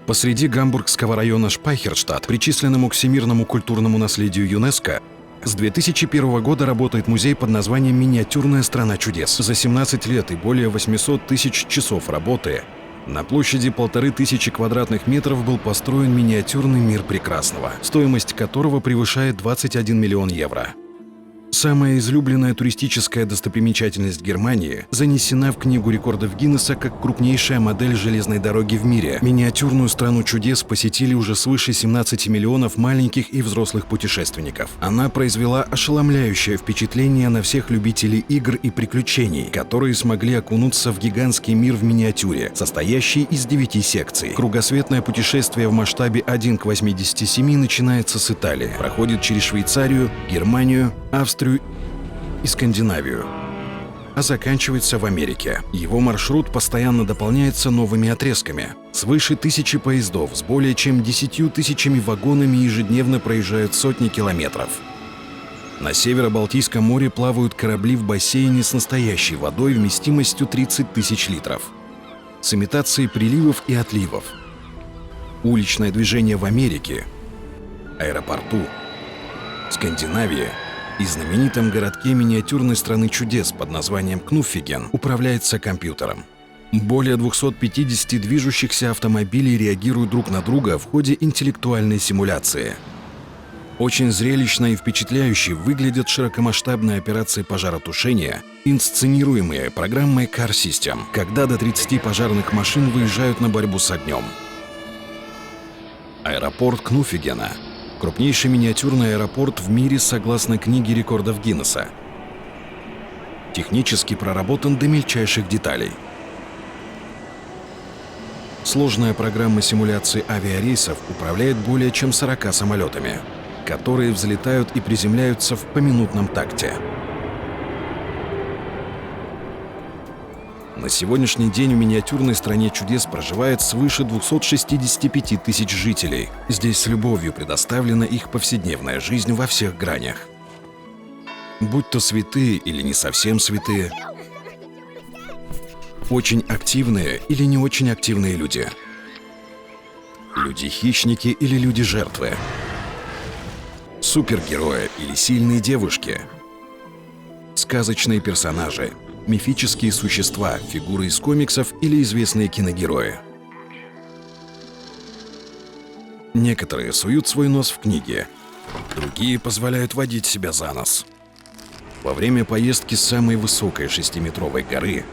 Посреди гамбургского района Шпайхерштадт, причисленному к всемирному культурному наследию юнеско, с 2001 года работает музей под названием «Миниатюрная страна чудес». За 17 лет и более 800 тысяч часов работы на площади 1500 квадратных метров был построен миниатюрный мир прекрасного, стоимость которого превышает 21 миллион евро. Самая излюбленная туристическая достопримечательность Германии занесена в Книгу рекордов Гиннесса как крупнейшая модель железной дороги в мире. Миниатюрную страну чудес посетили уже свыше 17 миллионов маленьких и взрослых путешественников. Она произвела ошеломляющее впечатление на всех любителей игр и приключений, которые смогли окунуться в гигантский мир в миниатюре, состоящий из 9 секций. Кругосветное путешествие в масштабе 1 к 87 начинается с Италии, проходит через Швейцарию, Германию, Австрию и Скандинавию, а заканчивается в Америке. Его маршрут постоянно дополняется новыми отрезками. Свыше 1000 поездов с более чем 10 тысячами вагонами ежедневно проезжают сотни километров. На Северо-Балтийском море плавают корабли в бассейне с настоящей водой вместимостью 30 тысяч литров, с имитацией приливов и отливов. Уличное движение в Америке, аэропорту, Скандинавии и знаменитом городке миниатюрной страны чудес под названием Кнуффиген управляется компьютером. Более 250 движущихся автомобилей реагируют друг на друга в ходе интеллектуальной симуляции. Очень зрелищно и впечатляюще выглядят широкомасштабные операции пожаротушения, инсценируемые программой Car System, когда до 30 пожарных машин выезжают на борьбу с огнем. Аэропорт Кнуффигена – крупнейший миниатюрный аэропорт в мире согласно Книге рекордов Гиннесса. Технически проработан до мельчайших деталей. Сложная программа симуляции авиарейсов управляет более чем 40 самолетами, которые взлетают и приземляются в поминутном такте. На сегодняшний день в миниатюрной стране чудес проживает свыше 265 тысяч жителей. Здесь с любовью предоставлена их повседневная жизнь во всех гранях. Будь то святые или не совсем святые, очень активные или не очень активные люди, люди-хищники или люди-жертвы, супергерои или сильные девушки, сказочные персонажи, мифические существа, фигуры из комиксов или известные киногерои. Некоторые суют свой нос в книги, другие позволяют водить себя за нос. Во время поездки с самой высокой 6-метровой горы,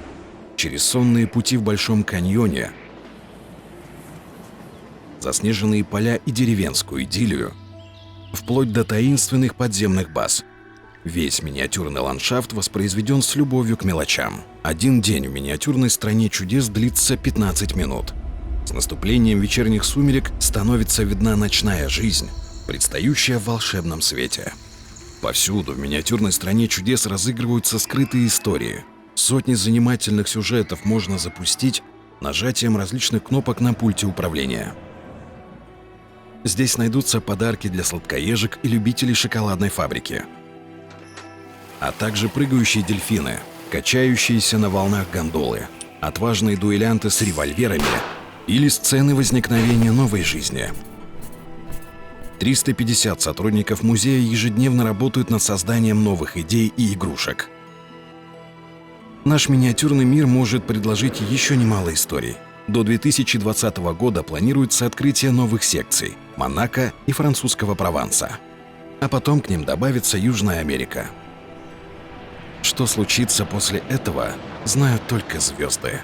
через сонные пути в Большом каньоне, заснеженные поля и деревенскую идиллию, вплоть до таинственных подземных баз, весь миниатюрный ландшафт воспроизведен с любовью к мелочам. Один день в миниатюрной стране чудес длится 15 минут. С наступлением вечерних сумерек становится видна ночная жизнь, предстающая в волшебном свете. Повсюду в миниатюрной стране чудес разыгрываются скрытые истории. Сотни занимательных сюжетов можно запустить нажатием различных кнопок на пульте управления. Здесь найдутся подарки для сладкоежек и любителей шоколадной фабрики, а также прыгающие дельфины, качающиеся на волнах гондолы, отважные дуэлянты с револьверами или сцены возникновения новой жизни. 350 сотрудников музея ежедневно работают над созданием новых идей и игрушек. Наш миниатюрный мир может предложить еще немало историй. До 2020 года планируется открытие новых секций – Монако и французского Прованса. А потом к ним добавится Южная Америка. Что случится после этого, знают только звезды.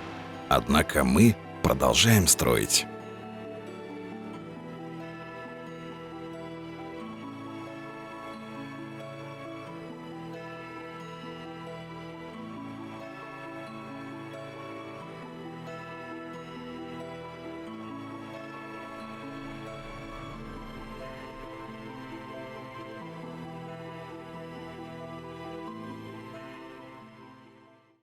Однако мы продолжаем строить.